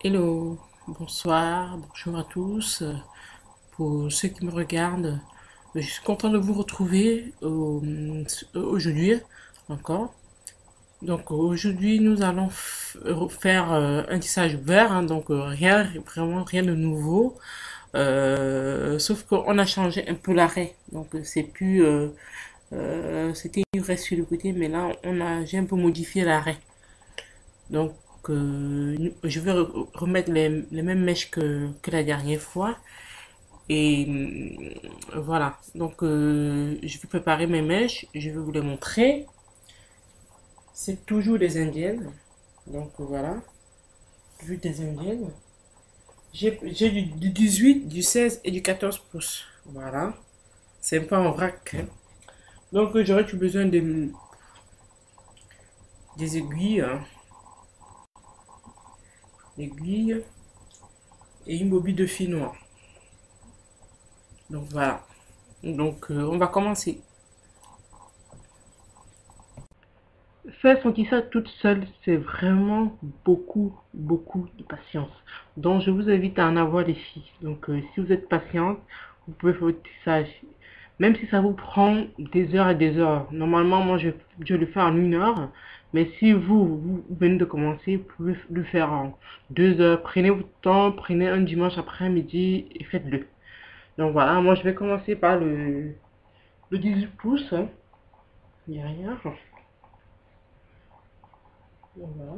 Hello, bonsoir, bonjour à tous. Pour ceux qui me regardent, je suis content de vous retrouver aujourd'hui encore. Donc aujourd'hui, nous allons faire un tissage vert, hein, donc rien, vraiment rien de nouveau. Sauf qu'on a changé un peu l'arrêt. Donc c'est plus, c'était une reste sur le côté, mais là j'ai un peu modifié l'arrêt. Donc, je vais remettre les mêmes mèches que la dernière fois. Et voilà. Donc, je vais préparer mes mèches. Je vais vous les montrer. C'est toujours des indiennes. Donc, voilà. Toujours des indiennes. J'ai du 18, du 16 et du 14 pouces. Voilà. C'est un peu en vrac, hein. Donc, j'aurais eu besoin des aiguilles, hein. Aiguilles et une bobine de fil noir. Donc, voilà. Donc, on va commencer. Faire son tissage toute seule, c'est vraiment beaucoup de patience. Donc, je vous invite à en avoir les filles. Donc, si vous êtes patiente, vous pouvez faire votre tissage. Même si ça vous prend des heures et des heures. Normalement, moi, je le fais en 1 heure. Mais si vous venez de commencer, vous pouvez le faire en 2 heures. Prenez votre temps, prenez un dimanche après-midi et faites-le. Donc, voilà, moi, je vais commencer par le 18 pouces, hein, derrière. Voilà.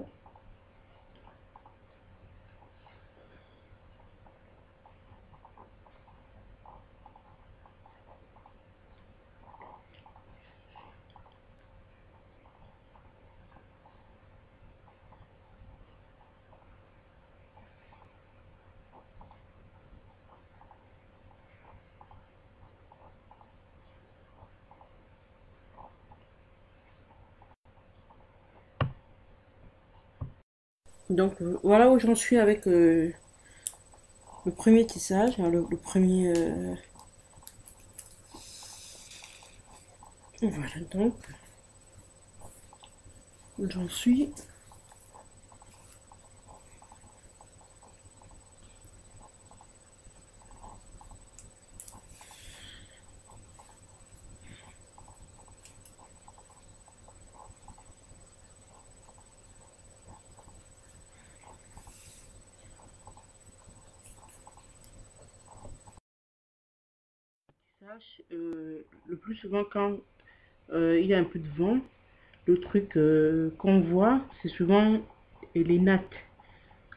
Donc voilà où j'en suis avec le premier tissage, hein, le premier. Voilà donc où j'en suis. Le plus souvent quand il y a un peu de vent, le truc qu'on voit, c'est souvent les nattes.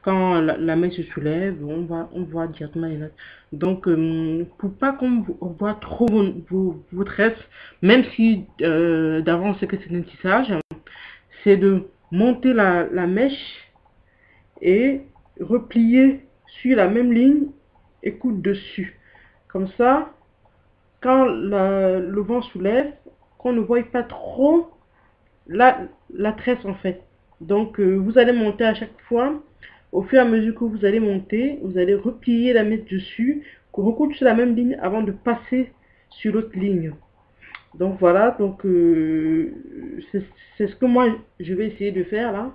Quand la main se soulève, on voit directement les nattes. Donc, pour pas qu'on voit trop vos tresses, même si d'avant on sait que c'est un tissage, c'est de monter la mèche et replier sur la même ligne et coudre dessus. Comme ça, quand le vent soulève, qu'on ne voit pas trop la, la tresse en fait. Donc vous allez monter à chaque fois. Au fur et à mesure que vous allez monter, vous allez replier la mettre dessus, recoudre sur la même ligne avant de passer sur l'autre ligne. Donc voilà, donc c'est ce que moi je vais essayer de faire là.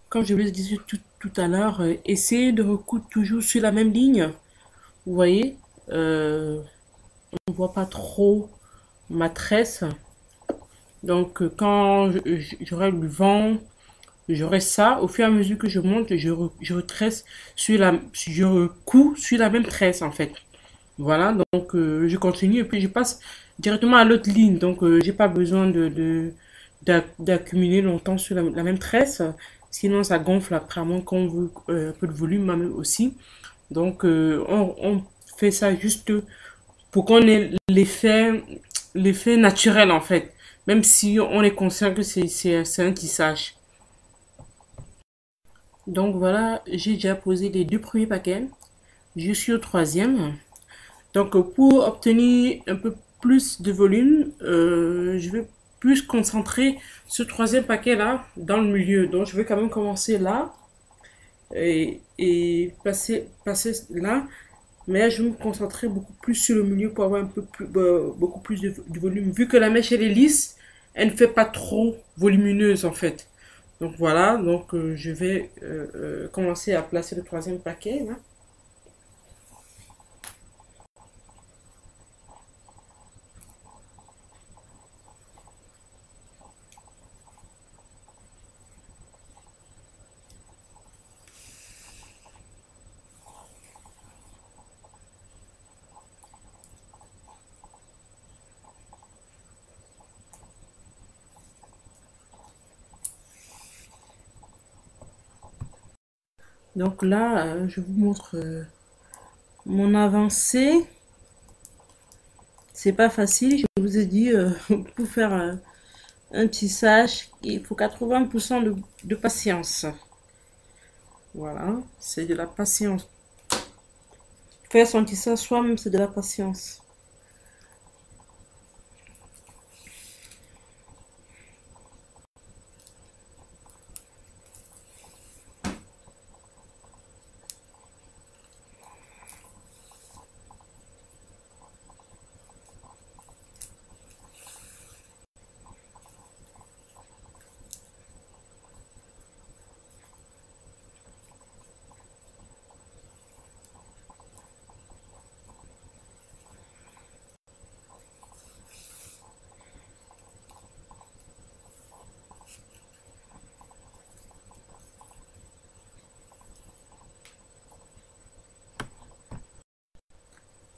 Comme je vous l'ai dit tout à l'heure, essayez de recoudre toujours sur la même ligne. Vous voyez, on ne voit pas trop ma tresse. Donc, quand j'aurai le vent, j'aurai ça. Au fur et à mesure que je monte, je retresse je recouds sur la même tresse en fait. Voilà, donc je continue et puis je passe directement à l'autre ligne. Donc, j'ai pas besoin d'accumuler longtemps sur la même tresse. Sinon, ça gonfle après, à moins qu'on veut un peu de volume aussi. Donc, on fait ça juste pour qu'on ait l'effet naturel en fait. Même si on est conscient que c'est un tissage. Donc voilà, j'ai déjà posé les deux premiers paquets. Je suis au troisième. Donc pour obtenir un peu plus de volume, je vais plus concentrer ce troisième paquet là dans le milieu. Donc je vais quand même commencer là et passer là. Mais je vais me concentrer beaucoup plus sur le milieu pour avoir un peu plus, beaucoup plus de volume. Vu que la mèche elle est lisse, elle ne fait pas trop volumineuse en fait. Donc voilà, donc je vais commencer à placer le troisième paquet là. Donc là, je vous montre mon avancée. C'est pas facile, je vous ai dit, pour faire un tissage, il faut 80% de patience. Voilà, c'est de la patience. Faire son tissage soi-même, c'est de la patience.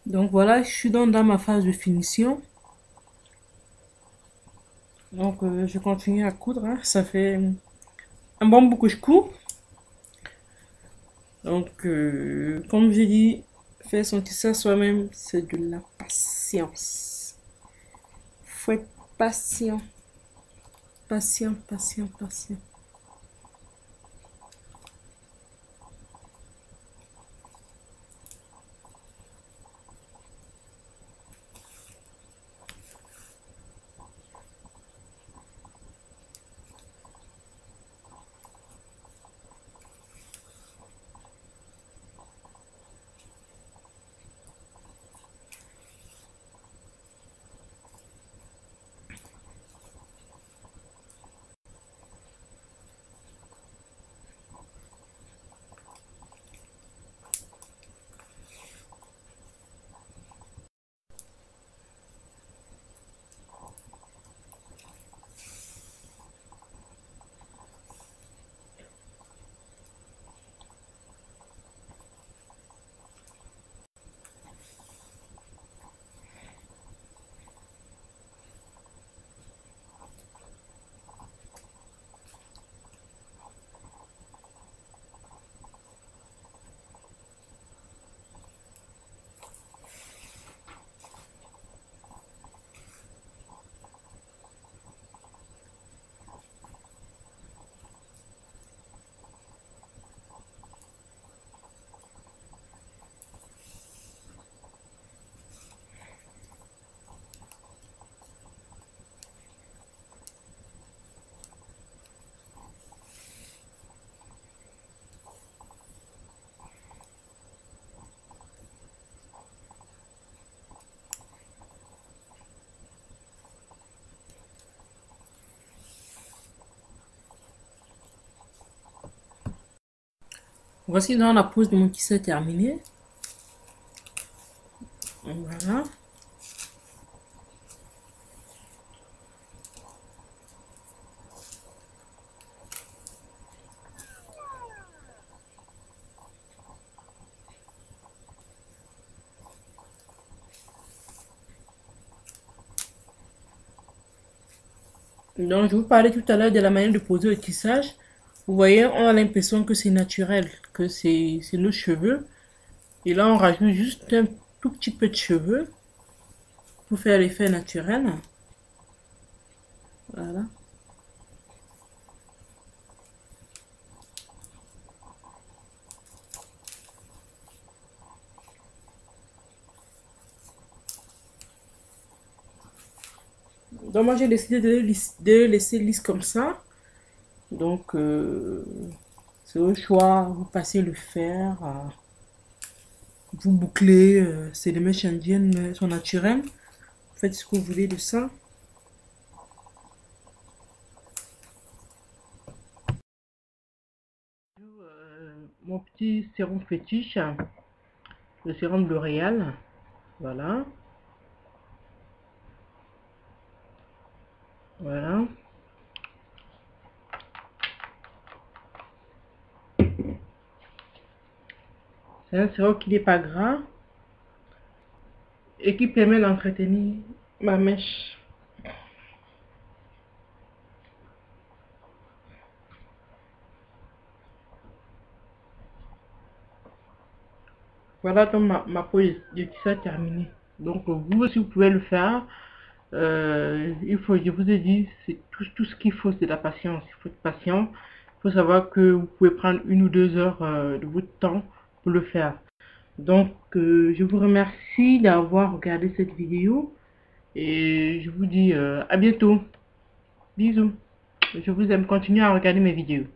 Donc voilà, je suis dans ma phase de finition. Donc je continue à coudre, hein. Ça fait un bon bout que je couds. Donc comme j'ai dit, faire son tissage soi-même, c'est de la patience. Faut être patient, patient, patient, patient. Voici dans la pose de mon tissage terminée. Voilà. Donc, je vous parlais tout à l'heure de la manière de poser le tissage. Vous voyez, on a l'impression que c'est naturel, que c'est nos cheveux. Et là, on rajoute juste un tout petit peu de cheveux pour faire l'effet naturel. Voilà. Donc, moi, j'ai décidé de le laisser lisse comme ça. Donc, C'est au choix, vous passez le fer, vous bouclez, c'est des mèches indiennes, mais elles sont naturelles. Vous faites ce que vous voulez de ça. Mon petit sérum fétiche, le sérum de L'Oréal, voilà, voilà. C'est un sérum qui n'est pas gras et qui permet d'entretenir ma mèche. Voilà donc ma peau de tissage terminée. Donc vous aussi vous pouvez le faire. Il faut, je vous ai dit, c'est tout ce qu'il faut, c'est de la patience. Il faut être patient. Il faut savoir que vous pouvez prendre 1 ou 2 heures de votre temps pour le faire. Donc je vous remercie d'avoir regardé cette vidéo et je vous dis à bientôt. Bisous. Je vous aime. Continuez à regarder mes vidéos.